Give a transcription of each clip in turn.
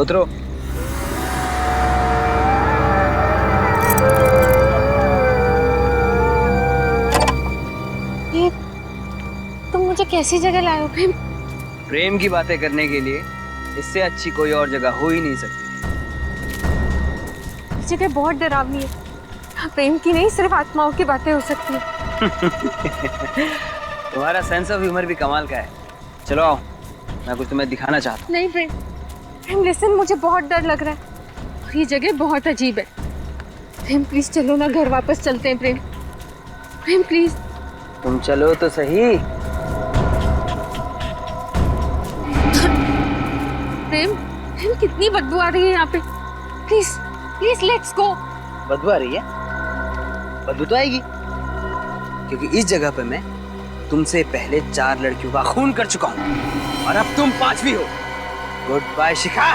उतरो। ये तुम मुझे कैसी जगह लाए हो प्रेम? प्रेम की बातें करने के लिए इससे अच्छी कोई और जगह हो ही नहीं सकती। ये जगह बहुत डरावनी है। यहाँ प्रेम की नहीं, सिर्फ आत्माओं की बातें हो सकती है। तुम्हारा सेंस ऑफ ह्यूमर भी कमाल का है। चलो आओ, मैं कुछ तुम्हें दिखाना चाहता हूँ। नहीं प्रेम, प्रेम लिसन, मुझे बहुत डर लग रहा है और ये जगह बहुत अजीब है। प्रेम प्लीज चलो ना, घर वापस चलते हैं प्रेम। प्रेम प्लीज। तुम चलो तो सही। प्रेम, प्रेम कितनी बदबू आ रही है यहाँ पे। Please please let's go. बदबू आ रही है? बदबू तो आएगी, क्योंकि इस जगह पे मैं तुमसे पहले 4 लड़कियों का खून कर चुका हूँ और अब तुम 5वीं हो। गुड बाय शिखा।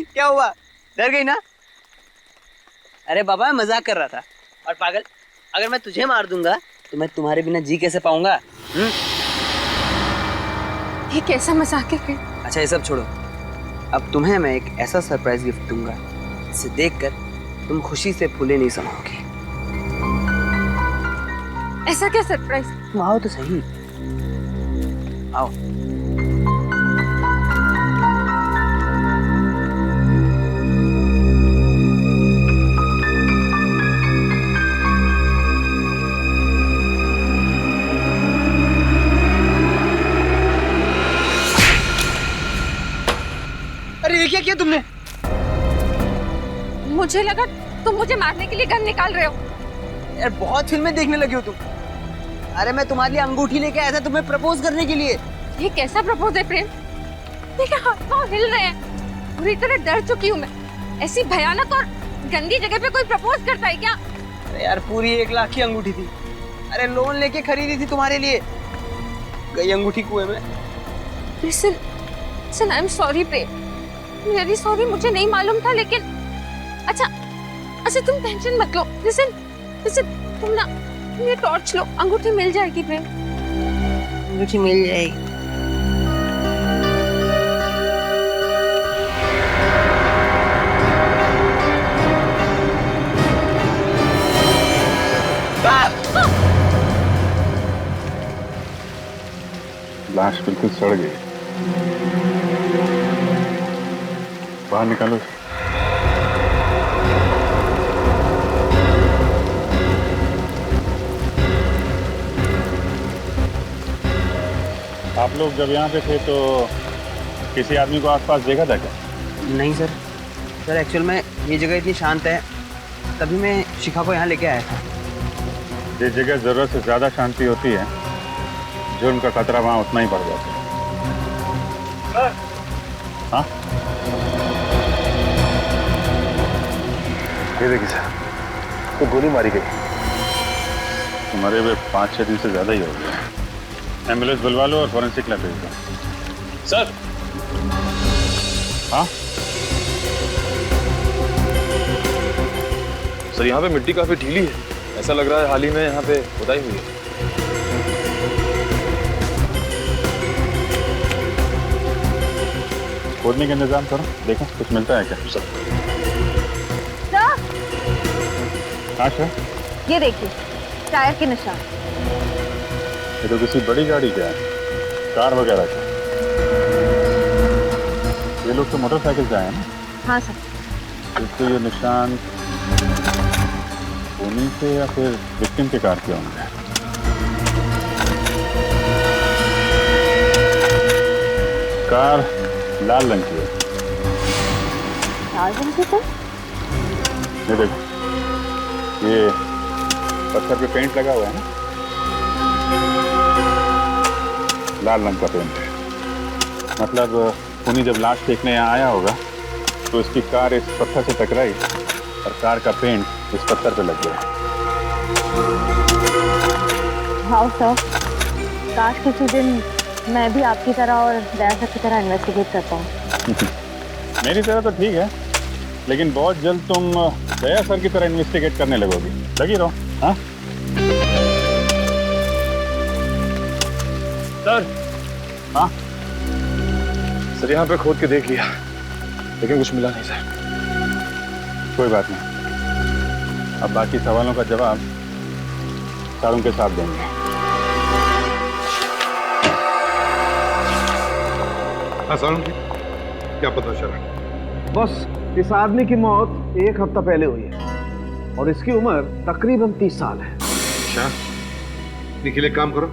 क्या हुआ, डर गई ना? अरे बाबा, मैं मजाक कर रहा था। और पागल, अगर मैं तुझे मार दूंगा तो मैं तुम्हारे बिना जी कैसे पाऊंगा? ये कैसा मजाक है प्रेम? अच्छा, ये सब छोड़ो। अब तुम्हें मैं एक ऐसा सरप्राइज गिफ्ट दूंगा जिसे देखकर तुम खुशी से फूले नहीं समाओगे। ऐसा क्या सरप्राइज? तुम आओ तो सही, आओ। अरे ये क्या किया तुमने? मुझे लगा तुम मुझे मारने के लिए गन निकाल रहे हो। यार बहुत फिल्में देखने लगी हो तुम। अरे मैं तुम्हारे लिए अंगूठी लेके आया था तुम्हें प्रपोज करने के लिए। ये कैसा प्रपोज है प्रेम? मेरे हाथ पांव हिल रहे हैं, पूरी तरह डर चुकी हूँ मैं। ऐसी भयानक और गंदी जगह पे कोई प्रपोज करता है क्या? अरे यार पूरी 1 लाख की अंगूठी थी। अरे लोन लेके खरीदी थी तुम्हारे लिए। गई अंगूठी कुएं में। Listen, listen, I am sorry Prem, very sorry, मुझे नहीं मालूम था। लेकिन अच्छा अच्छा तुम टेंशन मत लो। लिसन लिसन, तुम ना ये टॉर्च लो, अंगूठी मिल जाएगी प्रेम। अंगूठी मिल जाएगी। लाश बिल्कुल सड़ गई। बाहर निकालो। आप लोग जब यहाँ पे थे तो किसी आदमी को आसपास देखा था क्या? नहीं सर, सर एक्चुअल में ये जगह इतनी शांत है, तभी मैं शिखा को यहाँ लेके आया था। जिस जगह जरूरत से ज्यादा शांति होती है, जुर्म का खतरा वहाँ उतना ही बढ़ जाता है। हाँ, ये देखिए सर, तो गोली मारी गई। तुम्हारे वे 5-6 दिन से ज्यादा ही हो गया। एम्बुलेंस बुलवा लो और फॉरेंसिक लैब भेज दो। सर। हाँ सर, यहाँ पे मिट्टी काफी ढीली है, ऐसा लग रहा है हाल ही में यहाँ पे खुदाई हुई है। खोदने का इंतजाम करो, देखो कुछ मिलता है क्या। सर, हाँ सर, ये देखिए टायर के निशान। ये तो किसी बड़ी गाड़ी का है, कार वगैरह का। ये लोग तो मोटरसाइकिल से आए हैं ना? हाँ सर। तो ये निशान उन्हीं से या फिर विक्टिम के कार के होंगे। कार लाल रंग की है। लाल रंग की? तो ये देखो, ये पत्थर पे पेंट लगा हुआ है ना, लाल रंग का पेंट है। मतलब उन्हीं जब लाश देखने यहाँ आया होगा तो इसकी कार इस पत्थर से टकराई और कार का पेंट इस पत्थर पे लग गया। हाँ सर, काश किसी दिन मैं भी आपकी तरह और दया सर की तरह इन्वेस्टिगेट करता हूँ। मेरी तरह तो ठीक है, लेकिन बहुत जल्द तुम दया सर की तरह इन्वेस्टिगेट करने लगोगी। लगी रहो। हाँ, सर। हाँ? सर यहाँ पे खोद के देख लिया, लेकिन कुछ मिला नहीं सर। कोई बात नहीं, अब बाकी सवालों का जवाब सारों के साथ देंगे। हाँ सारुण जी, क्या पता चला? बस इस आदमी की मौत 1 हफ्ता पहले हुई है और इसकी उम्र तकरीबन 30 साल है। अच्छा, निखिल एक काम करो,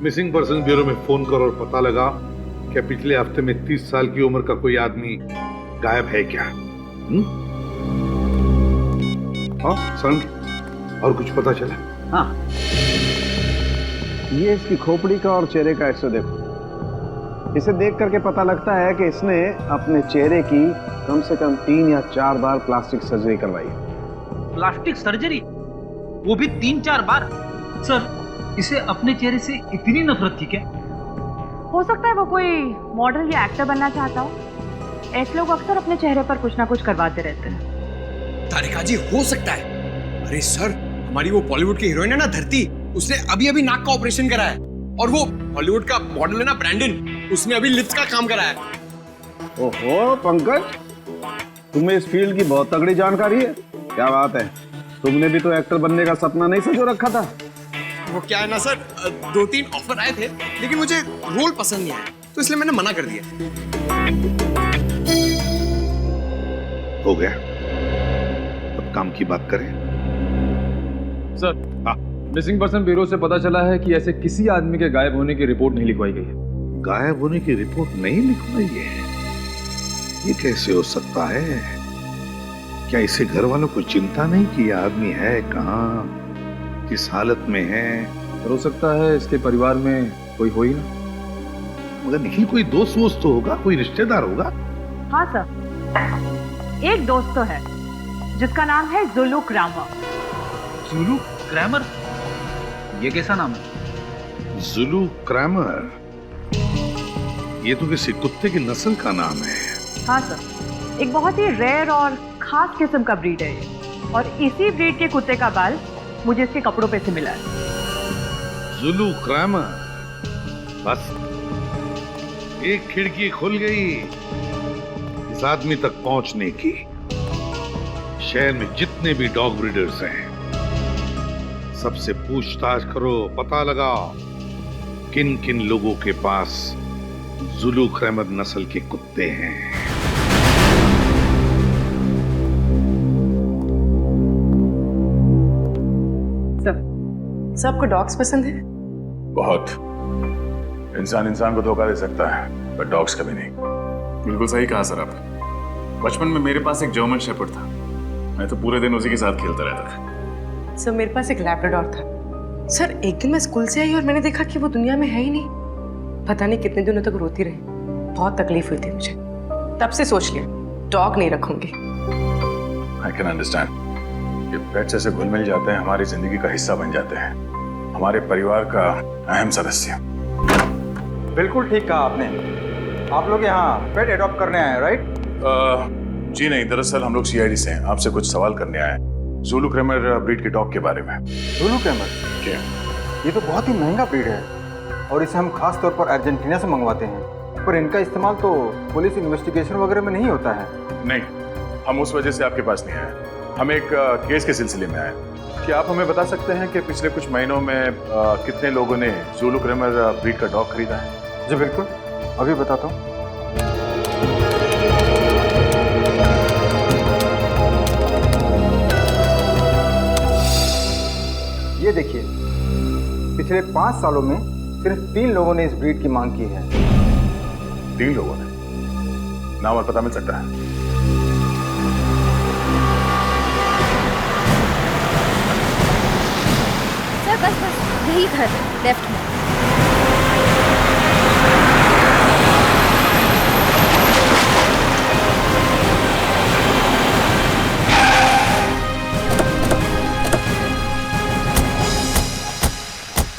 मिसिंग पर्सन ब्यूरो में फोन करो और पता लगा क्या पिछले हफ्ते में 30 साल की उम्र का कोई आदमी गायब है क्या? हाँ सारुण जी, और कुछ पता चला? हाँ, ये इसकी खोपड़ी का और चेहरे का एक्सरे देखो। इसे देख करके पता लगता है कि इसने अपने चेहरे की कम से कम 3 या 4 बार प्लास्टिक सर्जरी करवाई है। Plastic surgery? वो भी 3-4 बार? सर, इसे अपने चेहरे से इतनी नफरत थी क्या? हो सकता है वो कोई मॉडल या एक्टर बनना चाहता हो। ऐसे लोग अक्सर अपने चेहरे पर कुछ ना कुछ करवाते रहते हैं। तारिका जी, हो सकता है। अरे सर, हमारी वो बॉलीवुड की हीरोइन है ना धरती, उसने अभी अभी नाक का ऑपरेशन करा है। और वो हॉलीवुड का मॉडल है ना ब्रैंडन, उसने अभी लिप्स का काम करा है। ओहो पंकज, तुम्हें इस फील्ड की बहुत तगड़ी जानकारी है। क्या बात है, तुमने भी तो एक्टर बनने का सपना नहीं संजो रखा था? वो क्या है ना सर, 2-3 ऑफर आए थे, लेकिन मुझे रोल पसंद नहीं आया, तो इसलिए मैंने मना कर दिया। हो गया, अब काम की बात करें। सर, मिसिंग पर्सन ब्यूरो से पता चला है कि ऐसे किसी आदमी के गायब होने की रिपोर्ट नहीं लिखवाई गई है। गायब होने की रिपोर्ट नहीं लिखवाई है? ये कैसे हो सकता है? क्या इसे घर वालों को चिंता नहीं कि यह आदमी है कहाँ, किस हालत में है? हो सकता है इसके परिवार में कोई हो ही ना। मगर निखिल, कोई दोस्त वोस्त तो होगा, कोई रिश्तेदार होगा। हाँ सर, एक दोस्त तो है जिसका नाम है जुलू क्रैमर। जुलू क्रैमर? ये कैसा नाम है? जुलू क्रैमर? ये तो किसी कुत्ते की नस्ल का नाम है। हाँ सर, एक बहुत ही रेयर और खास किस्म का ब्रीड है ये। और इसी ब्रीड के कुत्ते का बाल मुझे इसके कपड़ों पे से मिला है। जुलू क्रैमर, बस एक खिड़की खुल गई इस आदमी तक पहुंचने की। शहर में जितने भी डॉग ब्रीडर्स हैं, सबसे पूछताछ करो, पता लगाओ किन किन लोगों के पास जुलू क्रैमर नस्ल के कुत्ते हैं। सबको डॉग्स पसंद है? बहुत। इंसान इंसान को धोखा दे सकता है, पर डॉग्स कभी नहीं। बिल्कुल सही कहा सर आपने। बचपन में मेरे पास एक जर्मन शेपर्ड था, मैं तो पूरे दिन उसी के साथ खेलता रहता था। सर, मेरे पास एक लैब्राडोर था। सर, एक दिन मैं स्कूल से आई और मैंने देखा कि वो दुनिया में है ही नहीं। पता नहीं कितने दिनों तक रोती रही, बहुत तकलीफ हुई थी मुझे। तब से सोच लिया डॉग नहीं रखूंगी। I can understand. ये पेट्स ऐसे घुल मिल जाते हैं, हमारी जिंदगी का हिस्सा बन जाते हैं, हमारे परिवार का अहम सदस्य। बिल्कुल ठीक कहा आपने। आप लोग यहाँ पेट एडॉप्ट करने आए हैं, राइट? जी नहीं, दरअसल हम लोग सीआईडी से हैं, आपसे कुछ सवाल करने आए हैं जुलू क्रैमर ब्रीड के डॉग के बारे में। जुलू क्रैमर? क्या? ये तो बहुत ही महंगा ब्रीड है और इसे हम खास तौर पर अर्जेंटीना से मंगवाते हैं, पर इनका इस्तेमाल तो पुलिस इन्वेस्टिगेशन वगैरह में नहीं होता है। नहीं, हम उस वजह से आपके पास नहीं आए, हम एक केस के सिलसिले में आए। क्या आप हमें बता सकते हैं कि पिछले कुछ महीनों में कितने लोगों ने जुलू क्रैमर ब्रीड का डॉग खरीदा है? जी बिल्कुल, अभी बताता हूँ। ये देखिए, पिछले 5 सालों में सिर्फ 3 लोगों ने इस ब्रीड की मांग की है। 3 लोगों ने? नाम और पता मिल सकता है? सर बस यही घर है, लेफ्ट में।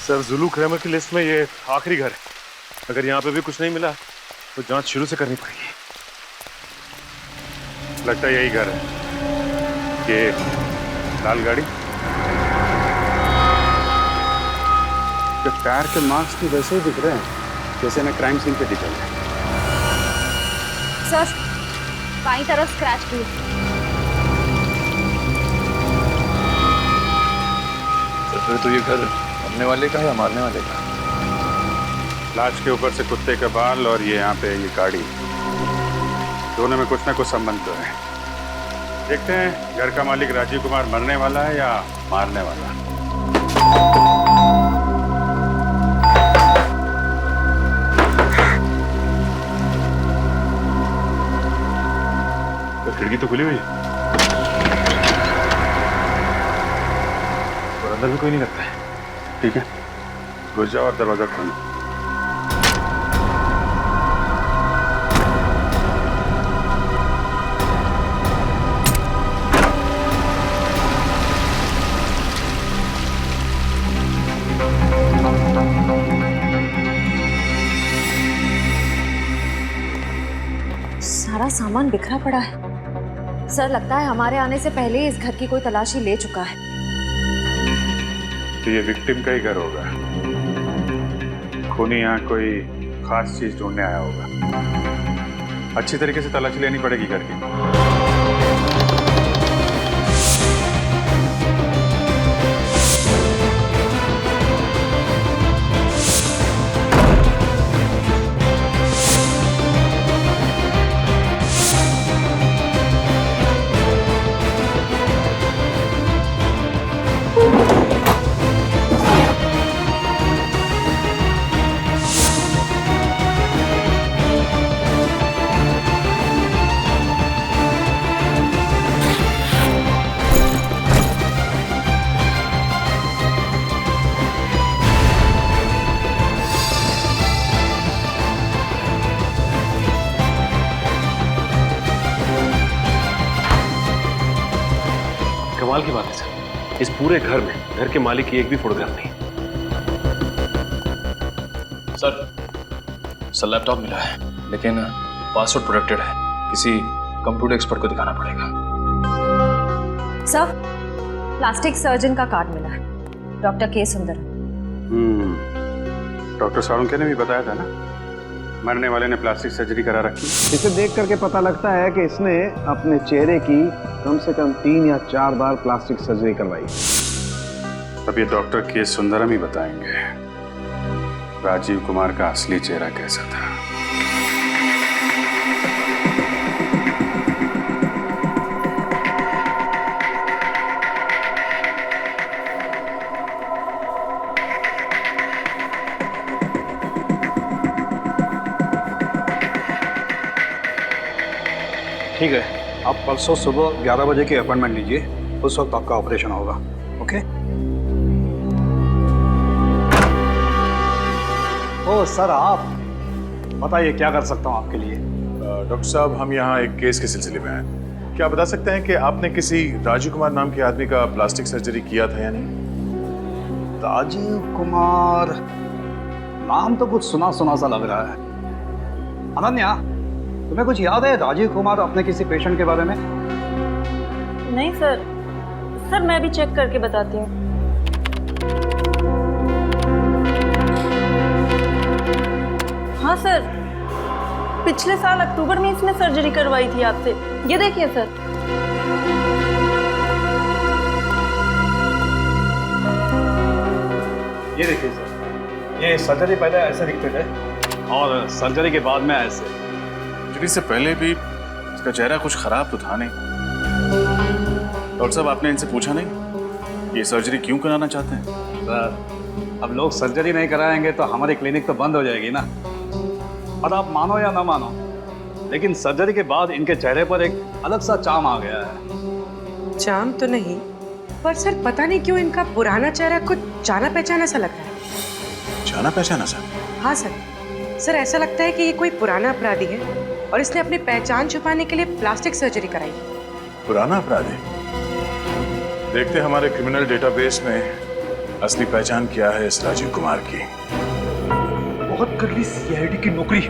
सर, जुलू क्रैमर की लिस्ट में ये आखिरी घर है। अगर यहाँ पे भी कुछ नहीं मिला तो जांच शुरू से करनी पड़ेगी। लगता है यही घर है। ये लाल गाड़ी, टायर के मार्क्स भी वैसे ही दिख रहे हैं। जैसे मैं क्राइम सीन पे दिखा है। सर बाईं तरफ स्क्रैच भी फिर तो ये घर मरने वाले का है या मारने वाले का? लाश के ऊपर से कुत्ते का बाल और ये यहाँ पे ये गाड़ी, दोनों में कुछ ना कुछ संबंध तो है। देखते हैं घर का मालिक राजीव कुमार मरने वाला है या मारने वाला। तो खिड़की तो खुली हुई है और अंदर भी कोई नहीं लगता है। ठीक है, घुस जाओ और दरवाजा खोलो। सारा सामान बिखरा पड़ा है। सर लगता है हमारे आने से पहले ही इस घर की कोई तलाशी ले चुका है। तो ये विक्टिम का ही घर होगा। खूनी यहाँ कोई खास चीज ढूंढने आया होगा। अच्छी तरीके से तलाशी लेनी पड़ेगी घर की। कमाल की बात है सर, इस पूरे घर में घर के मालिक की एक भी फोटोग्राफ नहीं। सर लैपटॉप मिला है लेकिन पासवर्ड प्रोटेक्टेड है। किसी कंप्यूटर एक्सपर्ट को दिखाना पड़ेगा। सर प्लास्टिक सर्जन का कार्ड मिला है, डॉक्टर के सुंदर। डॉक्टर साळुंखे ने भी बताया था ना, मरने वाले ने प्लास्टिक सर्जरी करा रखी। इसे देख करके पता लगता है कि इसने अपने चेहरे की कम से कम 3 या 4 बार प्लास्टिक सर्जरी करवाई। अब ये डॉक्टर के सुंदरम ही बताएंगे राजीव कुमार का असली चेहरा कैसा था। ठीक है, आप परसों सुबह 11 बजे की अपॉइंटमेंट लीजिए, उस वक्त आपका ऑपरेशन होगा। ओके? ओ सर, आप बताइए क्या कर सकता हूँ आपके लिए। डॉक्टर साहब, हम यहाँ एक केस के सिलसिले में आए। क्या आप बता सकते हैं कि आपने किसी राजीव कुमार नाम के आदमी का प्लास्टिक सर्जरी किया था या नहीं? राजीव कुमार नाम तो कुछ सुना सुना सा लग रहा है। अनन्या, तुम्हें कुछ याद है राजीव कुमार अपने किसी पेशेंट के बारे में? नहीं सर, मैं भी चेक करके बताती हूँ। हाँ सर, पिछले साल अक्टूबर में इसने सर्जरी करवाई थी आपसे। ये देखिए सर। ये देखिए सर, ये सर्जरी पहले ऐसे दिखते थे और सर्जरी के बाद में ऐसे। सर्जरी से पहले भी इसका चेहरा कुछ खराब तो था नहीं। डॉक्टर साहब, आपने इनसे पूछा नहीं ये सर्जरी क्यों कराना चाहते हैं? सर, अब लोग सर्जरी नहीं कराएंगे तो हमारी क्लिनिक तो बंद हो जाएगी ना। और आप मानो या ना मानो, लेकिन सर्जरी के बाद इनके चेहरे पर एक अलग सा चार्म आ गया है। चार्म तो नहीं, पर सर पता नहीं क्यों इनका पुराना चेहरा कुछ जाना पहचाना सा लगता है। जाना पहचाना सा? हाँ सर, ऐसा लगता है कि ये कोई पुराना अपराधी है और इसने अपनी पहचान छुपाने के लिए प्लास्टिक सर्जरी कराई। पुराना अपराधी? देखते हमारे क्रिमिनल डेटाबेस में असली पहचान क्या है इस राजीव कुमार की। बहुत कर ली सीआईडी की नौकरी,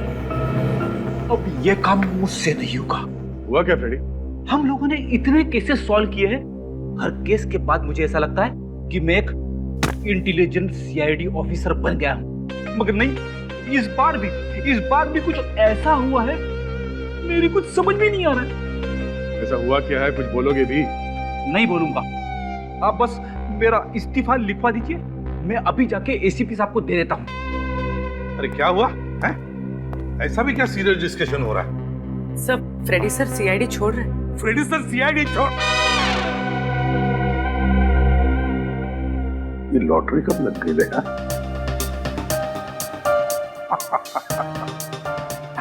अब ये काम मुझसे नहीं होगा। हुआ क्या फ्रेडी? हम लोगों ने इतने केसेस सॉल्व किए हैं, हर केस के बाद मुझे ऐसा लगता है कि मैं एक इंटेलिजेंट सीआईडी ऑफिसर बन गया हूं। मगर नहीं, इस बार भी कुछ ऐसा हुआ है, मेरी कुछ समझ में नहीं आ रहा है। ऐसा हुआ क्या है, कुछ बोलोगे भी? नहीं बोलूंगा, आप बस मेरा इस्तीफा लिखवा दीजिए, मैं अभी जाके एसीपी साहब को दे देता हूँ। अरे क्या हुआ है? ऐसा भी क्या सीरियस डिस्कशन हो रहा है? सब फ्रेडी सर सीआईडी छोड़ रहे हैं। फ्रेडी सर सीआईडी छोड़? ये लॉटरी कब लग गई बेटा?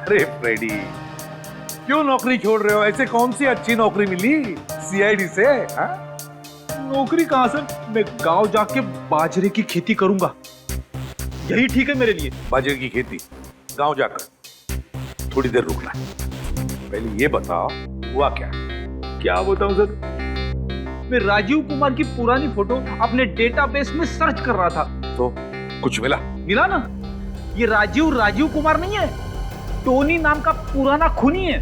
अरे फ्रेडी, क्यों नौकरी छोड़ रहे हो? ऐसे कौन सी अच्छी नौकरी मिली सीआईडी से? हा? नौकरी कहाँ सर, मैं गांव जाके बाजरे की खेती करूंगा, यही ठीक है मेरे लिए। बाजरे की खेती गांव जाकर? थोड़ी देर रुकना, पहले ये बताओ हुआ क्या? क्या बताऊं सर, मैं राजीव कुमार की पुरानी फोटो अपने डेटाबेस में सर्च कर रहा था। तो कुछ मिला? मिला ना, ये राजीव कुमार नहीं है, टोनी नाम का पुराना खूनी है।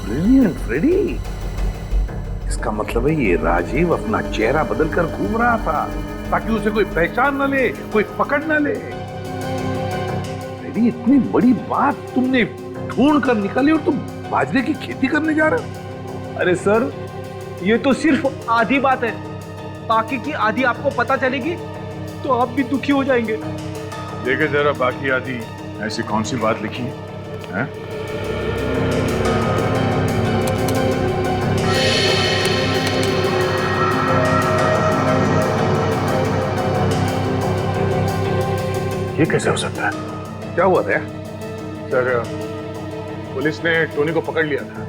ब्रिलियंट फ्रेडी, इसका मतलब है ये राजीव अपना चेहरा बदलकर घूम रहा था ताकि उसे कोई पहचान न ले, कोई पकड़ न ले। फ्रेडी, इतनी बड़ी बात तुमने ढूंढ कर निकाली और तुम बाजरे की खेती करने जा रहे हो? अरे सर, ये तो सिर्फ आधी बात है, बाकी की आधी आपको पता चलेगी तो आप भी दुखी हो जाएंगे। देखे जरा बाकी आदि, ऐसी कौन सी बात लिखी है? ये कैसे हो सकता है? क्या हुआ था सर, पुलिस ने टोनी को पकड़ लिया था,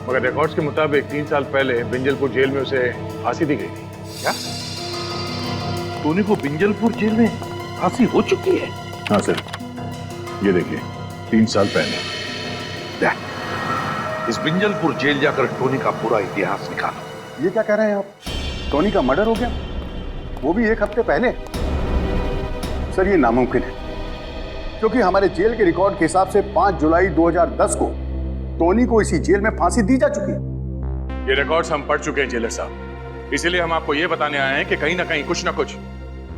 मगर रिकॉर्ड्स के मुताबिक 3 साल पहले बिंजलपुर जेल में उसे फांसी दी गई थी। क्या? टोनी को बिंजलपुर जेल में फांसी हो चुकी है? हाँ सर, ये देखिए 3 साल पहले। इस बिंजलपुर जेल जाकर टोनी का पूरा इतिहास निकालो। ये क्या कह रहे हैं आप? टोनी का मर्डर हो गया, वो भी 1 हफ्ते पहले? सर ये नामुमकिन है, क्योंकि हमारे जेल के रिकॉर्ड के हिसाब से 5 जुलाई 2010 को टोनी को इसी जेल में फांसी दी जा चुकी है। ये रिकॉर्ड्स हम पढ़ चुके हैं जेलर साहब, इसीलिए हम आपको ये बताने आए हैं कि कहीं ना कहीं कुछ ना कुछ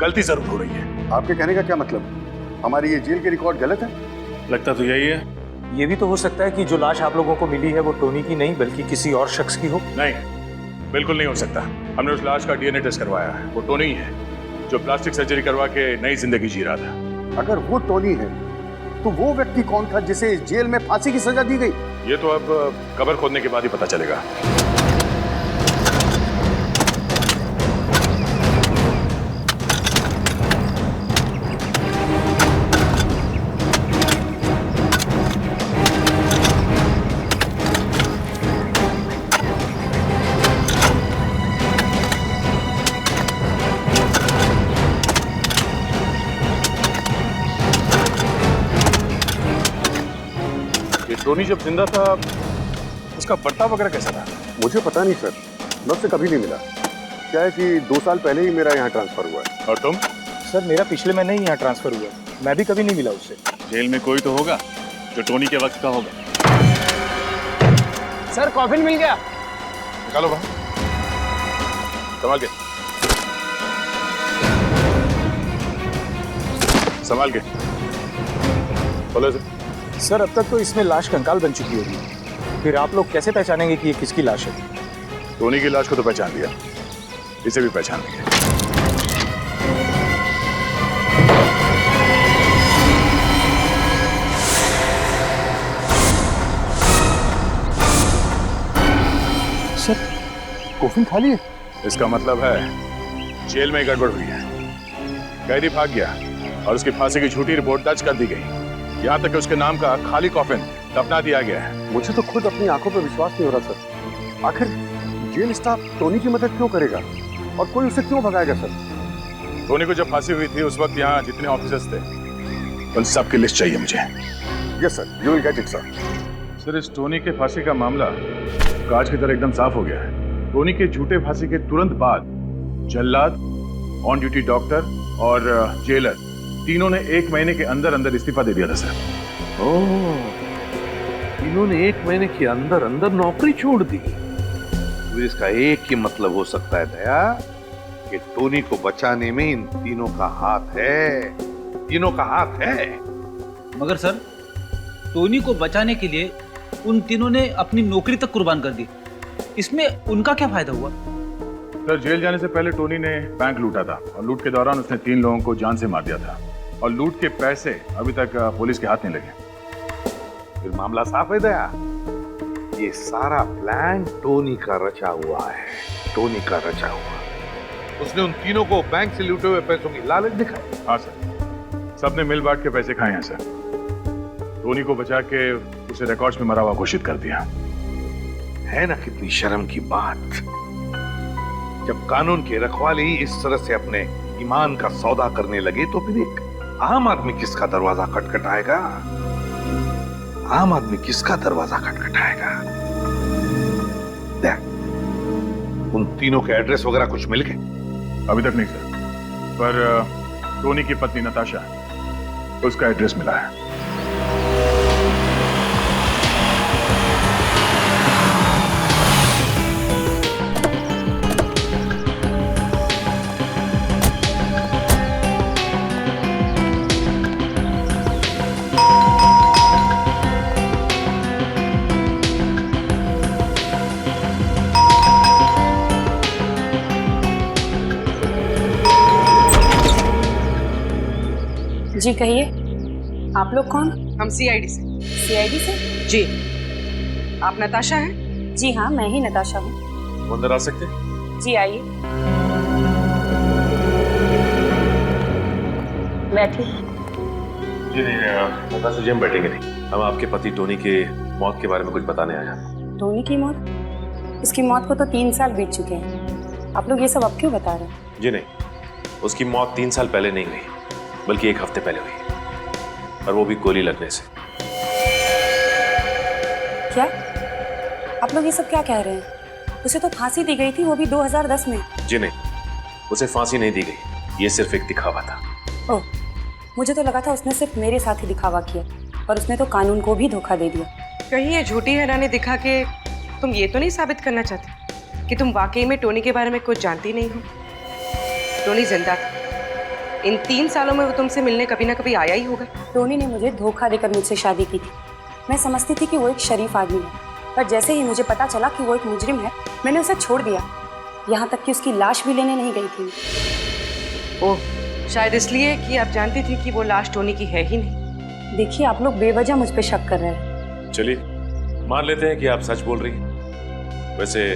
गलती जरूर हो रही है। आपके कहने का क्या मतलब? हमारी ये जेल के रिकॉर्ड गलत है? लगता तो यही है। ये भी तो हो सकता है कि जो लाश आप लोगों को मिली है वो टोनी की नहीं बल्कि किसी और शख्स की हो। नहीं, बिल्कुल नहीं हो सकता। हमने उस लाश का डीएनए टेस्ट करवाया है, वो टोनी ही है जो प्लास्टिक सर्जरी करवा के नई जिंदगी जी रहा था। अगर वो टोनी है तो वो व्यक्ति कौन था जिसे इस जेल में फांसी की सजा दी गई? ये तो अब कब्र खोदने के बाद ही पता चलेगा। टोनी जब जिंदा था उसका बर्ताव वगैरह कैसा था? मुझे पता नहीं सर, मैं उससे कभी नहीं मिला। क्या है कि 2 साल पहले ही मेरा यहाँ ट्रांसफर हुआ है। और तुम? सर मेरा पिछले महीने ही यहाँ ट्रांसफर हुआ, मैं भी कभी नहीं मिला उससे। जेल में कोई तो होगा जो टोनी के वक्त का होगा। सर कॉफिन मिल गया। निकालो बाहर, संभाल के, संभाल के बोलो सर। सर अब तक तो इसमें लाश कंकाल बन चुकी होगी, फिर आप लोग कैसे पहचानेंगे कि ये किसकी लाश है? टोनी की लाश को तो पहचान लिया, इसे भी पहचान लिया। सर कॉफिन खाली है? इसका मतलब है जेल में गड़बड़ हुई है, कैदी भाग गया और उसकी फांसी की झूठी रिपोर्ट दर्ज कर दी गई। यहाँ तक कि उसके नाम का खाली कॉफिन दफना दिया गया है। मुझे तो खुद अपनी आंखों पर विश्वास नहीं हो रहा सर। आखिर जेल स्टाफ टोनी की मदद क्यों करेगा और कोई उसे क्यों भगाएगा सर? टोनी को जब फांसी हुई थी उस वक्त यहाँ जितने ऑफिसर्स थे उन सब की लिस्ट चाहिए मुझे। Yes sir, you will get it sir. Sir इस टोनी के फांसी का मामला कांच की तरह एकदम साफ हो गया है। टोनी के झूठे फांसी के तुरंत बाद जल्लाद, ऑन ड्यूटी डॉक्टर और जेलर तीनों ने 1 महीने के अंदर अंदर इस्तीफा दे दिया था सर। ओह, तीनों ने 1 महीने के अंदर अंदर नौकरी छोड़ दी। तो इसका एक ही मतलब हो सकता है दया कि टोनी को बचाने में इन तीनों का हाथ है। तीनों का हाथ है। मगर सर, टोनी को बचाने के लिए उन तीनों ने अपनी नौकरी तक कुर्बान कर दी। इसमें उनका क्या फायदा हुआ? सर, जेल जाने से पहले टोनी ने बैंक लूटा था और लूट के दौरान उसने 3 लोगों को जान से मार दिया था और लूट के पैसे अभी तक पुलिस के हाथ नहीं लगे। फिर मामला साफ है दया। ये सारा प्लान टोनी का रचा हुआ है, टोनी का रचा हुआ। उसने उन तीनों को बैंक से लूटे हुए पैसों की लालच दिखाई। हाँ सर, सबने मिल बांट के पैसे खाए हैं सर। टोनी को बचा के उसे रिकॉर्ड्स में मरा हुआ घोषित कर दिया। है ना कितनी शर्म की बात। जब कानून की रखवाली इस तरह से अपने ईमान का सौदा करने लगे तो फिर एक आम आदमी किसका दरवाजा खटखटाएगा? आम आदमी किसका दरवाजा खटखटाएगा? देख, उन तीनों के एड्रेस वगैरह कुछ मिल गए? अभी तक नहीं सर, पर टोनी की पत्नी नताशा, उसका एड्रेस मिला है। जी कहिए, आप लोग कौन? हम सीआईडी से। सीआईडी से? जी। आप नताशा हैं? जी हाँ, मैं ही नताशा हूँ। अंदर आ सकते? जी आइए, बैठिए। जी नहीं, नताशा जी हम बैठेंगे नहीं। हम आपके पति टोनी के मौत के बारे में कुछ बताने आए हैं। टोनी की मौत? उसकी मौत को तो 3 साल बीत चुके हैं। आप लोग ये सब अब क्यों बता रहे हैं? जी नहीं, उसकी मौत 3 साल पहले नहीं हुई, बल्कि 1 हफ्ते पहले हुई, और वो भी गोली लगने से। क्या आप लोग ये सब क्या कह रहे हैं? उसे तो फांसी दी गई थी, वो भी 2010 में। जी नहीं, उसे फांसी नहीं दी गई, ये सिर्फ एक दिखावा था। ओह, मुझे तो लगा था उसने सिर्फ मेरे साथ ही दिखावा किया, पर उसने तो कानून को भी धोखा दे दिया। कहीं ये झूठी हैरानी दिखा के तुम ये तो नहीं साबित करना चाहते कि तुम वाकई में टोनी के बारे में कुछ जानती नहीं हो? टोनी जिंदा था। इन 3 सालों में वो तुमसे मिलने कभी ना कभी आया ही होगा। टोनी ने मुझे धोखा देकर मुझसे शादी की थी। मैं समझती थी कि वो एक शरीफ आदमी है, पर जैसे ही मुझे पता चला कि वो एक मुजरिम है, मैंने उसे छोड़ दिया। यहाँ तक कि उसकी लाश भी लेने नहीं गई थी। ओह, शायद इसलिए कि आप जानती थी कि वो लाश टोनी की है ही नहीं। देखिए, आप लोग बेवजह मुझ पे शक कर रहे हैं। चलिए मान लेते हैं कि आप सच बोल रही हैं। वैसे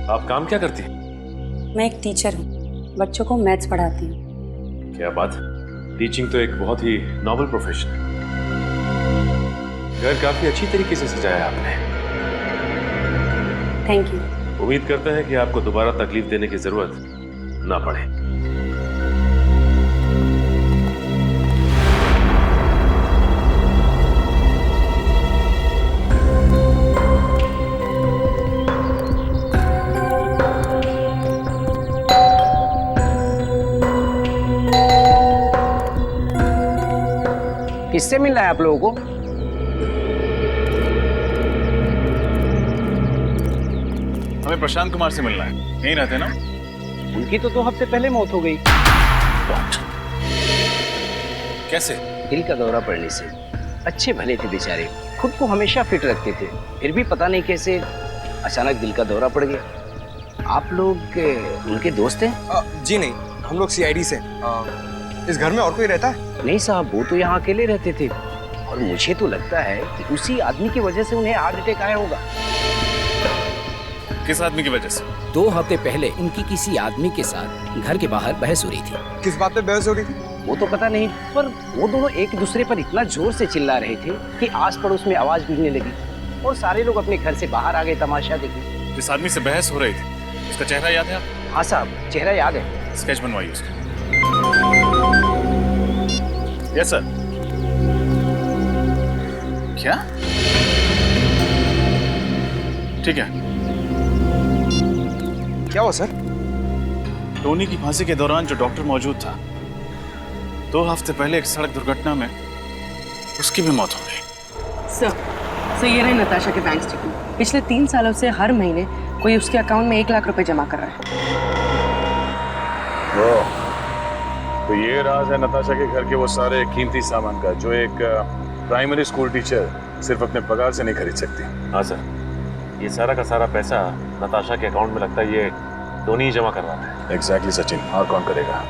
आप काम क्या करती हैं? मैं एक टीचर हूँ, बच्चों को मैथ्स पढ़ाती हूँ। क्या बात, टीचिंग तो एक बहुत ही नॉबल प्रोफेशन है। घर काफी अच्छी तरीके से सजाया आपने। Thank you. उम्मीद करते हैं कि आपको दोबारा तकलीफ देने की जरूरत ना पड़े। किससे मिलना है आप लोगों को? हमें प्रशांत कुमार से मिलना है। यहीं रहते ना? उनकी तो 2 हफ्ते पहले मौत हो गई। कैसे? दिल का दौरा पड़ने से। अच्छे भले थे बेचारे, खुद को हमेशा फिट रखते थे, फिर भी पता नहीं कैसे अचानक दिल का दौरा पड़ गया। आप लोग उनके दोस्त हैं? जी नहीं, हम लोग सीआईडी से। इस घर में और कोई रहता है? नहीं साहब, वो तो यहाँ अकेले रहते थे और मुझे तो लगता है कि उसी आदमी की वजह से उन्हें हार्ट अटैक आया होगा। किस आदमी की वजह से? 2 हफ्ते पहले इनकी किसी आदमी के साथ घर के बाहर बहस हो रही थी। किस बात पे बहस हो रही थी? वो तो पता नहीं, पर वो दोनों एक दूसरे पर इतना जोर से चिल्ला रहे थे कि आस पड़ोस में आवाज गूंजने लगी और सारे लोग अपने घर से बाहर आ गए तमाशा देखने। जिस आदमी से बहस हो रही थी, उसका चेहरा याद है आपको? हाँ साहब, चेहरा याद है। स्केच बनवाइए उसका। Yes sir. क्या? ठीक है। क्या हुआ सर? टोनी की फांसी के दौरान जो डॉक्टर मौजूद था, 2 हफ्ते पहले एक सड़क दुर्घटना में उसकी भी मौत हो गई। सर ये रहे नताशा के बैंक स्टेटमेंट। पिछले 3 सालों से हर महीने कोई उसके अकाउंट में 1 लाख रुपए जमा कर रहा है। तो ये राज है नताशा के घर के वो सारे कीमती सामान का जो एक प्राइमरी स्कूल टीचर सिर्फ अपने पगार से नहीं खरीद सकती। हाँ सर, ये सारा का सारा पैसा नताशा के अकाउंट में लगता है ये टोनी ही जमा करवाता है। एग्जैक्टली सचिन, और कौन करेगा?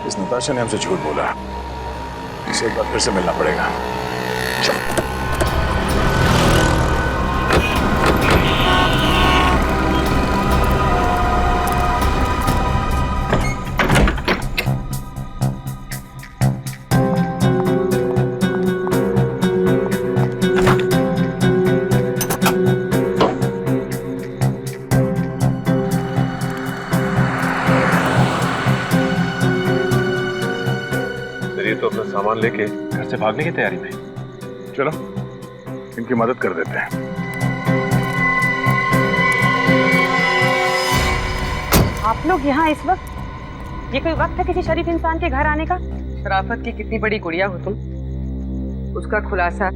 इस नताशा ने हमसे झूठ बोला, इसे एक बार फिर से मिलना पड़ेगा। चलो। तो अपना सामान लेके घर से भागने की तैयारी में। चलो इनकी मदद कर देते हैं। आप लोग यहाँ इस वक्त? ये कोई वक्त है किसी शरीफ इंसान के घर आने का? शराफत की कितनी बड़ी गुड़िया हो तुम, उसका खुलासा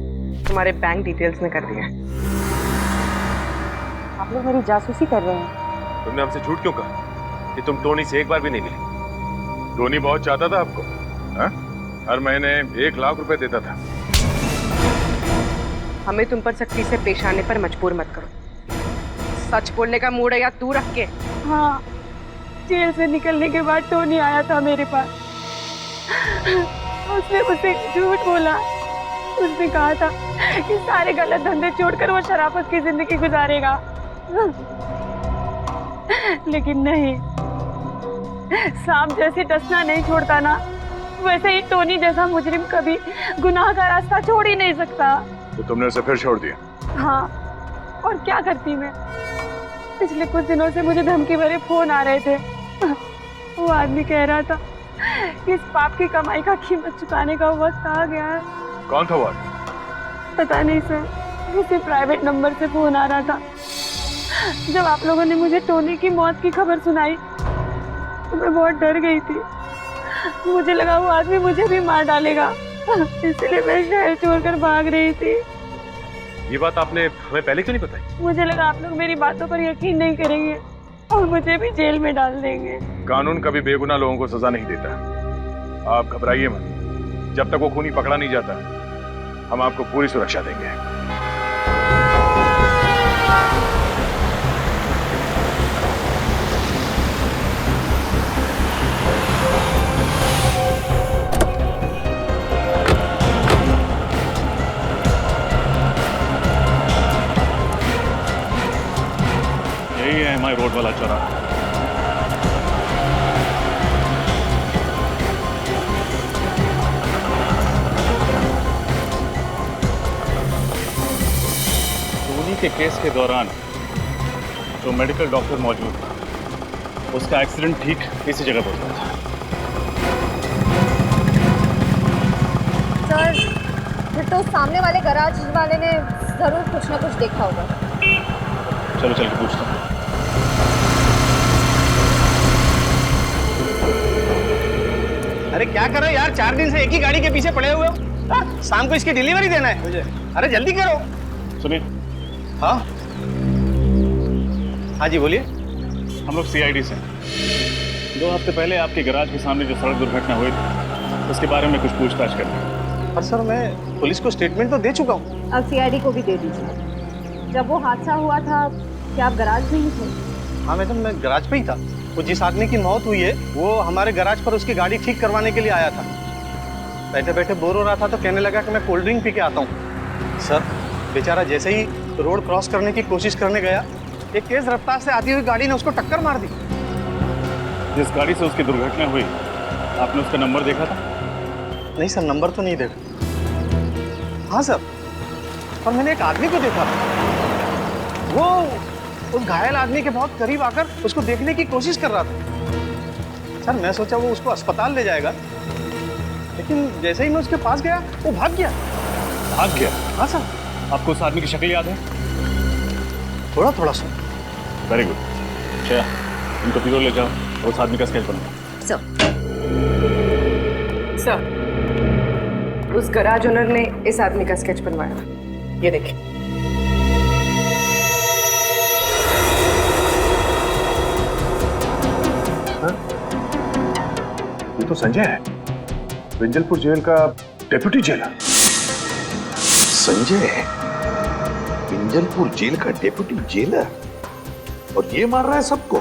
तुम्हारे बैंक डिटेल्स में कर दिया। आप लोग मेरी जासूसी कर रहे हैं। तुमने हमसे झूठ क्यों कहा कि तुम टोनी से एक बार भी नहीं मिली? टोनी बहुत चाहता था आपको, हा? हर महीने 1 लाख रुपए देता था। हमें तुम पर सख्ती से पेश आने पर मजबूर मत करो। सच बोलने का मूड है या तू रख के? हाँ, जेल से निकलने के बाद टोनी आया था मेरे पास। उसने मुझसे झूठ बोला। उसने कहा था कि सारे गलत धंधे छोड़कर वो शराफत की जिंदगी गुजारेगा, लेकिन नहीं। सांप जैसे डसना नहीं छोड़ता ना, वैसे ही टोनी जैसा मुजरिम कभी गुनाह का रास्ता छोड़ ही नहीं सकता। तो तुमने उसे फिर छोड़ दिया? हाँ, और क्या करती मैं? पिछले कुछ दिनों से मुझे धमकी भरे फोन आ रहे थे। वो आदमी कह रहा था कि इस पाप की कमाई का कीमत चुकाने का वक्त आ गया है। कौन था वो? पता नहीं सर, किसी प्राइवेट नंबर से फोन आ रहा था। जब आप लोगों ने मुझे टोनी की मौत की खबर सुनाई तो मैं बहुत डर गई थी। मुझे लगा वो आदमी मुझे भी मार डालेगा, इसलिए मैं शहर छोड़कर भाग रही थी। ये बात आपने हमें पहले क्यों नहीं बताई? मुझे लगा आप लोग मेरी बातों पर यकीन नहीं करेंगे और मुझे भी जेल में डाल देंगे। कानून कभी बेगुनाह लोगों को सजा नहीं देता। आप घबराइए मत, जब तक वो खूनी पकड़ा नहीं जाता हम आपको पूरी सुरक्षा देंगे। यही है हमारे रोड वाला चौराहा। टोनी के केस के दौरान जो मेडिकल डॉक्टर मौजूद था उसका एक्सीडेंट ठीक इसी जगह पर हुआ था। सर, फिर तो सामने वाले गैराज वाले ने जरूर कुछ ना कुछ देखा होगा। चलो चल के पूछता हूँ। अरे क्या कर रहे हो यार, 4 दिन से एक ही गाड़ी के पीछे पड़े हुए हो। शाम को इसकी डिलीवरी देना है मुझे। अरे जल्दी करो। सुनिए। हाँ हाँ जी बोलिए। हम लोग सीआईडी से 2 हफ्ते पहले आपके गैराज के सामने जो सड़क दुर्घटना हुई थी उसके बारे में कुछ पूछताछ करनी है। पर सर मैं पुलिस को स्टेटमेंट तो दे चुका हूँ। अब सीआईडी को भी दे दीजिए। जब वो हादसा हुआ था क्या आप गैराज में ही थे? हाँ मैडम, मैं गैराज पे ही था। वो जिस आदमी की मौत हुई है वो हमारे गैराज पर उसकी गाड़ी ठीक करवाने के लिए आया था। बैठे बैठे बोर हो रहा था तो कहने लगा कि मैं कोल्ड ड्रिंक पी के आता हूँ। सर बेचारा जैसे ही रोड क्रॉस करने की कोशिश करने गया, एक तेज रफ्तार से आती हुई गाड़ी ने उसको टक्कर मार दी। जिस गाड़ी से उसकी दुर्घटना हुई आपने उसका नंबर देखा था? नहीं सर, नंबर तो नहीं देखा। हाँ सर, और मैंने एक आदमी को देखा, वो उस घायल आदमी के बहुत करीब आकर उसको देखने की कोशिश कर रहा था। सर मैं सोचा वो उसको अस्पताल ले जाएगा, लेकिन जैसे ही मैं उसके पास गया वो भाग गया। भाग गया? हाँ सर। आपको उस आदमी की शक्ल याद है? थोड़ा थोड़ा सर। Very good. अच्छा, इनको पीरो ले जाओ और उस आदमी का स्केच बनाओ। सर, उस गैराज ओनर ने इस आदमी का स्केच बनवाया। ये देखिए। तो संजय है, विंजलपुर जेल का डेप्यूटी जेलर। संजय विंजलपुर जेल का डेप्यूटी जेलर, और ये मार रहा है सबको?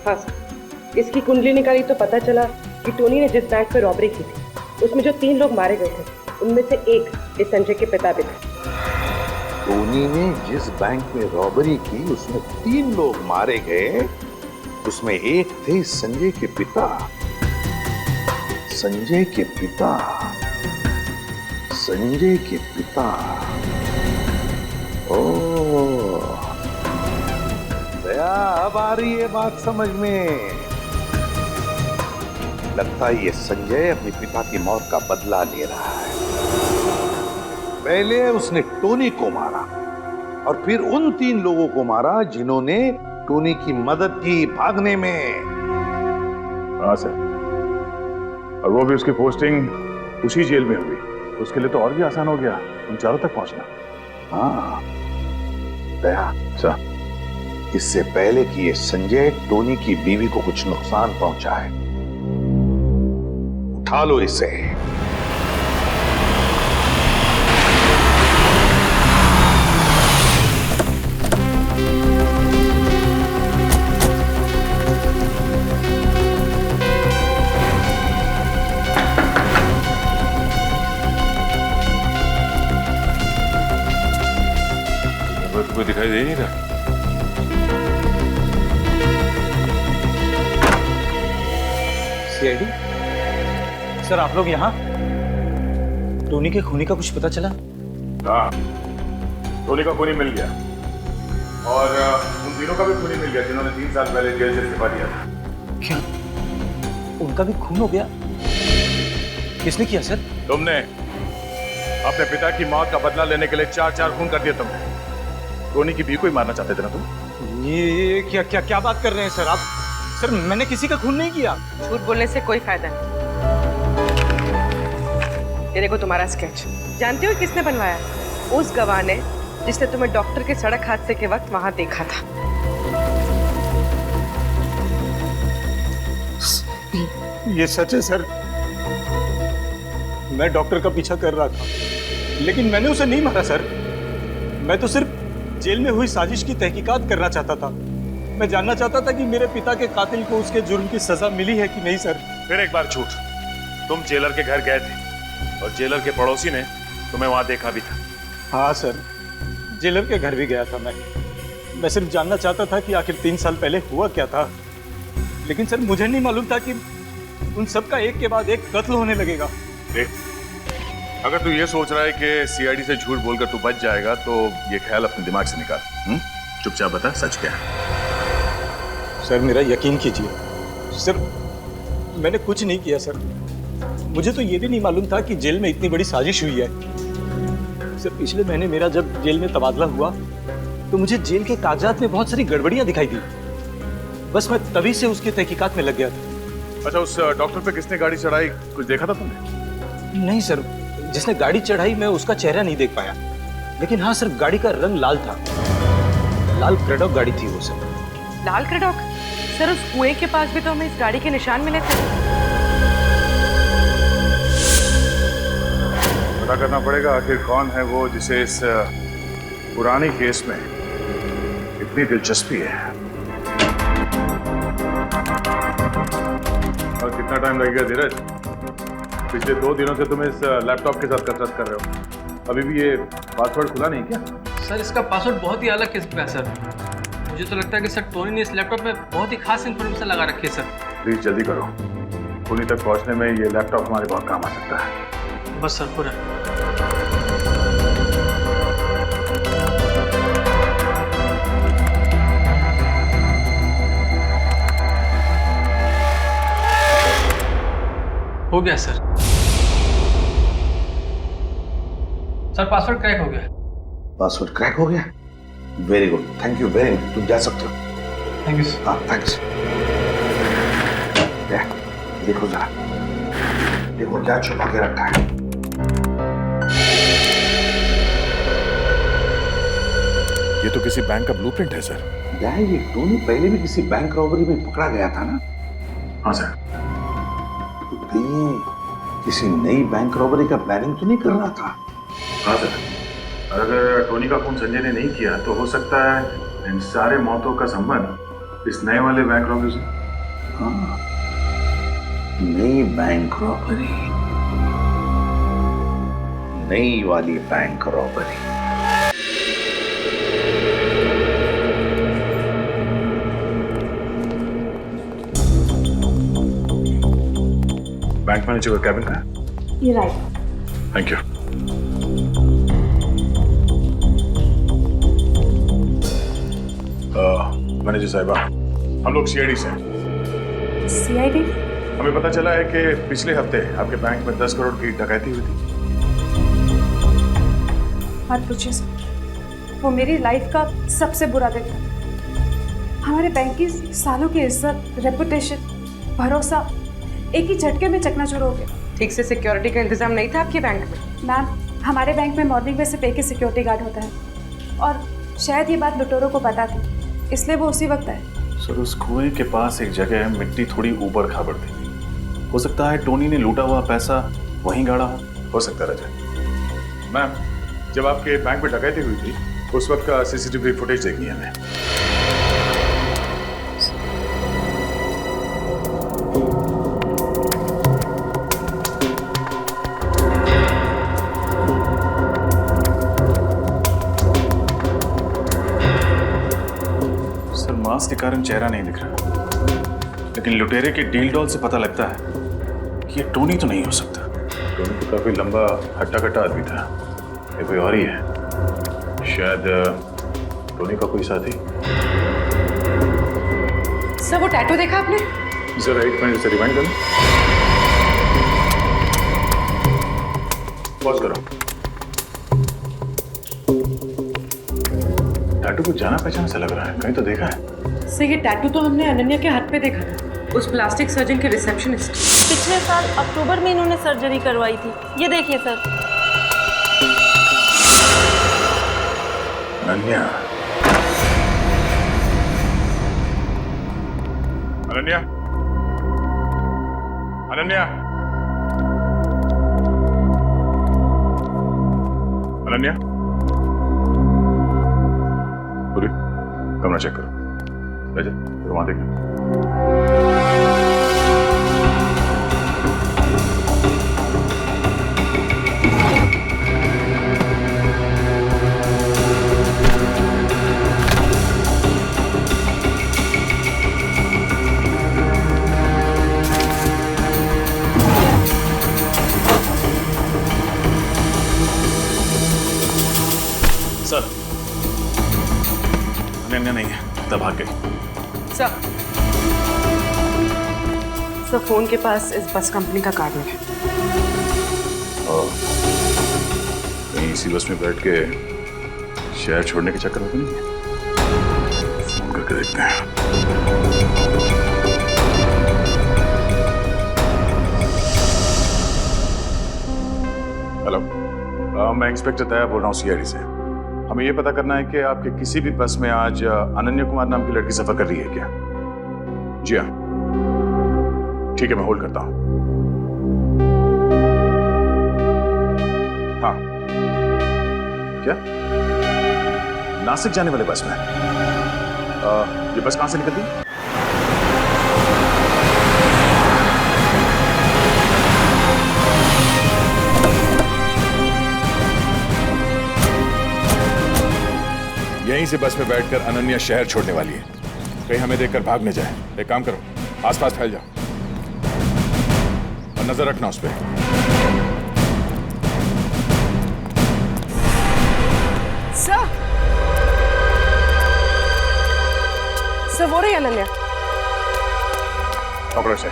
हाँ सर, इसकी कुंडली निकाली तो पता चला कि टोनी ने जिस बैंक पे रॉबरी की थी उसमें जो 3 लोग मारे गए थे उनमें से एक इस संजय के पिता भी थे। टोनी ने जिस बैंक में रॉबरी की उसमें 3 लोग मारे गए, उसमें एक थे संजय के पिता। संजय के पिता, संजय के पिता। ओह, दया, अब आ रही है बात समझ में। लगता है ये संजय अपने पिता की मौत का बदला ले रहा है। पहले उसने टोनी को मारा और फिर उन 3 लोगों को मारा जिन्होंने टोनी की मदद की भागने में। हाँ सर, और वो भी उसकी पोस्टिंग उसी जेल में हुई, उसके लिए तो और भी आसान हो गया उन चारों तक पहुंचना। हाँ दया सर, इससे पहले कि ये संजय टोनी की बीवी को कुछ नुकसान पहुंचाए, उठा लो इसे। कोई दिखाई दे नहीं रहा। सीआईडी सर, आप लोग यहाँ? टोनी के खूनी का कुछ पता चला? हाँ, टोनी का खूनी मिल गया, और उन तीनों का भी खूनी मिल गया जिन्होंने 3 साल पहले जेल से इस्तीफा दिया था। क्या उनका भी खून हो गया? किसने किया सर? तुमने अपने पिता की मौत का बदला लेने के लिए 4 खून कर दिए तुमने। टोनी की बीवी को ही मारना चाहते थे ना तुम? ये क्या बात कर रहे हैं सर आप? सर मैंने किसी का खून नहीं किया। झूठ बोलने से कोई फायदा नहीं। ये देखो तुम्हारा स्केच। जानते हो किसने बनवाया? उस गवाह ने जिसने तुम्हें डॉक्टर के सड़क हादसे के वक्त वहां देखा था। ये सच है सर, मैं डॉक्टर का पीछा कर रहा था, लेकिन मैंने उसे नहीं मारा सर। मैं तो सिर्फ जेल में हुई साजिश की तहकीकात करना चाहता था। मैं जानना चाहता था कि मेरे पिता के कातिल को उसके जुर्म की सजा मिली है कि नहीं सर। फिर एक बार झूठ, तुम जेलर के घर गए थे और जेलर के पड़ोसी ने तुम्हें वहां देखा भी था। हाँ सर, जेलर के घर भी गया था मैं सिर्फ जानना चाहता था कि आखिर 3 साल पहले हुआ क्या था। लेकिन सर मुझे नहीं मालूम था कि उन सब का एक के बाद एक कत्ल होने लगेगा। देख, अगर तू ये सोच रहा है कि सीआईडी से झूठ बोलकर तू बच जाएगा तो ये ख्याल अपने दिमाग से निकाल। चुपचाप बता सच क्या है। सर मेरा यकीन कीजिए सर, मैंने कुछ नहीं किया सर। मुझे तो ये भी नहीं मालूम था कि जेल में इतनी बड़ी साजिश हुई है। सर पिछले महीने मेरा जब जेल में तबादला हुआ तो मुझे जेल के कागजात में बहुत सारी गड़बड़ियां दिखाई दी। बस मैं तभी से उसकी तहकीकात में लग गया था। अच्छा, उस डॉक्टर पे किसने गाड़ी चढ़ाई, कुछ देखा था तुमने? नहीं सर, जिसने गाड़ी चढ़ाई मैं उसका चेहरा नहीं देख पाया, लेकिन हाँ सर गाड़ी का रंग लाल था। लाल क्रेडॉक गाड़ी थी वो सर। लाल क्रेडॉक? सर उस कुएं के पास भी तो हमें इस गाड़ी के निशान मिले थे। पता करना पड़ेगा आखिर कौन है वो जिसे इस पुराने केस में इतनी दिलचस्पी है। और कितना टाइम लगेगा धीरज? पिछले 2 दिनों से तुम इस लैपटॉप के साथ कसरत कर रहे हो, अभी भी ये पासवर्ड खुला नहीं क्या? सर इसका पासवर्ड बहुत ही अलग किस्म का है सर। मुझे तो लगता है कि सर टोनी ने इस लैपटॉप में बहुत ही खास इन्फॉर्मेशन लगा रखी है सर। प्लीज जल्दी करो, पुणे तक पहुंचने में ये लैपटॉप हमारे बहुत काम आ सकता है। बस सर पूरा। हो गया सर। सर पासवर्ड क्रैक हो गया। पासवर्ड क्रैक हो गया? Very good, thank you very much. तुम जा सकते हो। Thank you sir. हाँ थैंक्स। देखो जरा, देखो क्या छुपा के रखा है। ये तो किसी बैंक का ब्लूप्रिंट है सर। ये टोनी पहले भी किसी बैंक रॉबरी में पकड़ा गया था ना? हाँ सर। कहीं किसी नई बैंक रॉबरी का प्लानिंग तो नहीं कर रहा था? हाँ सर, अगर टोनी का फोन संजय ने नहीं किया तो हो सकता है इन सारे मौतों का संबंध इस नए वाले बैंक रॉबरी से। हाँ, नई बैंक रॉबरी, नई वाली बैंक रॉबरी। बैंक मैनेजर का कैबिन का? ये राइट। Thank you. मैनेजर साहिबा, हम लोग सीआईडी से हैं। सीआईडी? हमें पता चला है कि पिछले हफ्ते आपके बैंक में 10 करोड़ की डकैती हुई थी। मत पूछिए सर, वो मेरी लाइफ का सबसे बुरा दिन था। हमारे बैंक की सालों की इज्जत, रेपुटेशन, भरोसा एक ही झटके में चकनाचूर हो गया। ठीक से सिक्योरिटी का इंतजाम नहीं था आपके बैंक में? मैम, हमारे बैंक में मॉर्निंग में सिर्फ एक ही सिक्योरिटी गार्ड होता है और शायद ये बात लुटेरों को पता थी, इसलिए वो उसी वक्त आए। सर, उस कुएं के पास एक जगह है, मिट्टी थोड़ी ऊपर खाबड़ थी। हो सकता है टोनी ने लूटा हुआ पैसा वहीं गाड़ा हो सकता है रजत। मैम, जब आपके बैंक में डकैती हुई थी उस वक्त का सीसीटीवी फुटेज देखनी है हमें। मास्क के कारण चेहरा नहीं दिख रहा, लेकिन लुटेरे के डील डॉल से पता लगता है कि ये टोनी तो नहीं हो सकता। टोनी तो काफी लंबा हट्टा कट्टा आदमी था, ये कोई और ही है। शायद टोनी का कोई साथी। सर, वो टैटू देखा आपने? जरा एक मिनट से रिवाइंड करो। पॉज करो। टैटू को जाना पहचाना सा लग रहा है, कहीं तो देखा है। सर, ये टैटू तो हमने अनन्या के हाथ पे देखा था, उस प्लास्टिक सर्जन के रिसेप्शनिस्ट। पिछले साल अक्टूबर में इन्होंने सर्जरी करवाई थी, ये देखिए सर। अनन्या, अनन्या, अनन्या, अनन्या, पूरी कमरा चेक करो। रजत, वहां देखना। सर, अनन्या नहीं है, तब भाग गई। सर, फोन के पास इस बस कंपनी का कार्ड है। कहीं इसी बस में बैठ के शहर छोड़ने के चक्कर में तो नहीं है? फोन करके देखते हैं। हेलो, मैं इंस्पेक्टर दया बोल रहा हूँ सीआईडी से। हमें ये पता करना है कि आपके किसी भी बस में आज अनन्या कुमार नाम की लड़की सफर कर रही है क्या? जी हाँ, ठीक है, मैं होल्ड करता हूं। हाँ, क्या नासिक जाने वाले बस में? ये बस कहां से निकलती है? यहीं से बस में बैठकर अनन्या शहर छोड़ने वाली है। कहीं हमें देखकर भाग न जाए। एक काम करो, आसपास फैल जाओ और नजर रखना उस पर। सर, वो रही अनन्या। पकड़ो से।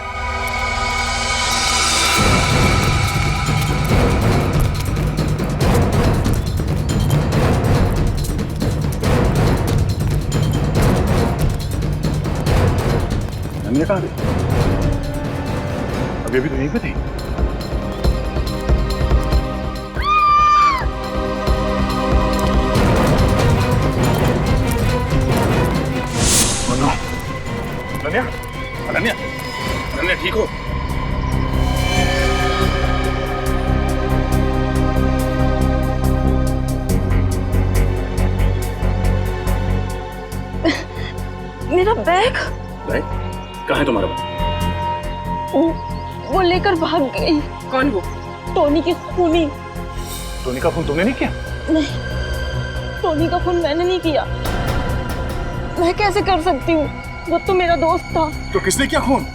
अनन्या कहाँ गई? अभी अभी तो यहीं पे थी। अनन्या, अनन्या, अनन्या ठीक हो? बैग बैग कहाँ है तुम्हारा बैग? वो लेकर भाग गई। कौन वो? टोनी की खूनी। टोनी का खून तुमने नहीं किया? नहीं, टोनी का खून मैंने नहीं किया। मैं कैसे कर सकती हूँ? वो तो मेरा दोस्त था। तो किसने किया खून?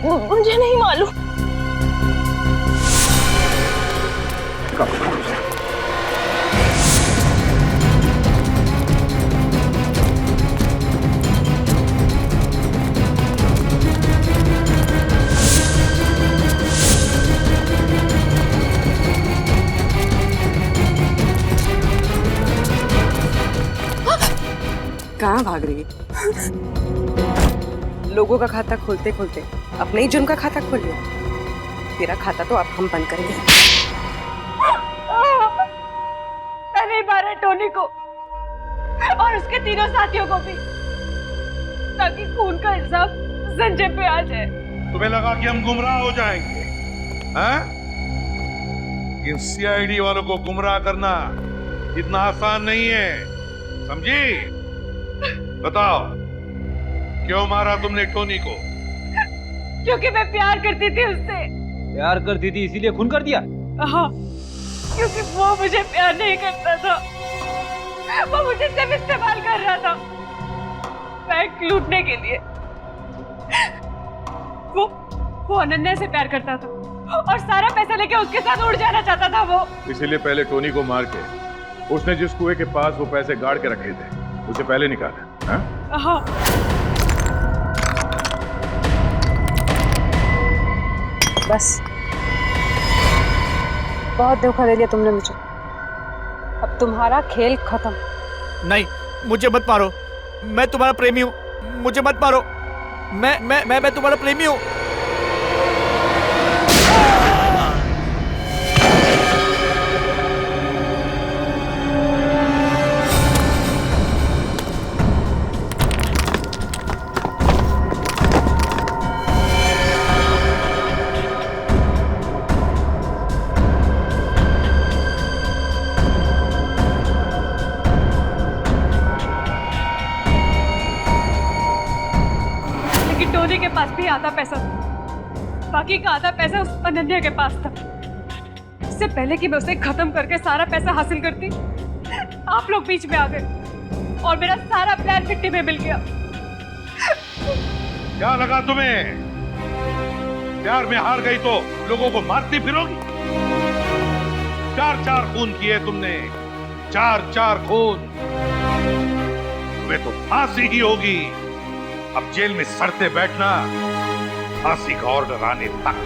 मुझे नहीं मालूम। कहाँ भाग रही है? लोगों का खाता खोलते खोलते अपने ही जुर्म का खाता खोल लिया। तेरा खाता तो अब हम बंद करेंगे। मैं नहीं मारा टोनी को और उसके तीनों साथियों को भी, ताकि खून का इल्जाम संजय पे आ जाए। तुम्हें लगा कि हम गुमराह हो जाएंगे? हैं? इन सीआईडी वालों को गुमराह करना इतना आसान नहीं है, समझी? बताओ, क्यों मारा तुमने टोनी को? क्योंकि मैं प्यार करती थी उससे। प्यार करती थी इसीलिए खून कर दिया? हाँ, क्योंकि वो मुझे प्यार नहीं करता था, वो मुझे सिर्फ इस्तेमाल कर रहा था बैंक लूटने के लिए। वो अनन्या से प्यार करता था और सारा पैसा लेके उसके साथ उड़ जाना चाहता था वो। इसीलिए पहले टोनी को मार के उसने जिस कुएं के पास वो पैसे गाड़ के रखे थे उसे पहले निकाला। हाँ? हाँ। बस बहुत धोखा दे लिया तुमने मुझे। अब तुम्हारा खेल खत्म। नहीं, मुझे मत मारो, मैं तुम्हारा प्रेमी हूँ, मुझे मत मारो। मैं तुम्हारा प्रेमी हूँ। टोनी के पास भी आधा पैसा था, बाकी का आधा पैसा उस अनन्या के पास था। इससे पहले कि मैं उसे खत्म करके सारा पैसा हासिल करती, आप लोग बीच में आ गए और मेरा सारा प्लान मिट्टी में मिल गया। क्या लगा तुम्हें? प्यार में हार गई तो लोगों को मारती फिरोगी? 4-4 खून किए तुमने, 4-4 खून। तुम्हें तो फांसी ही होगी। अब जेल में सड़ते बैठना, फांसी का ऑर्डर आने तक।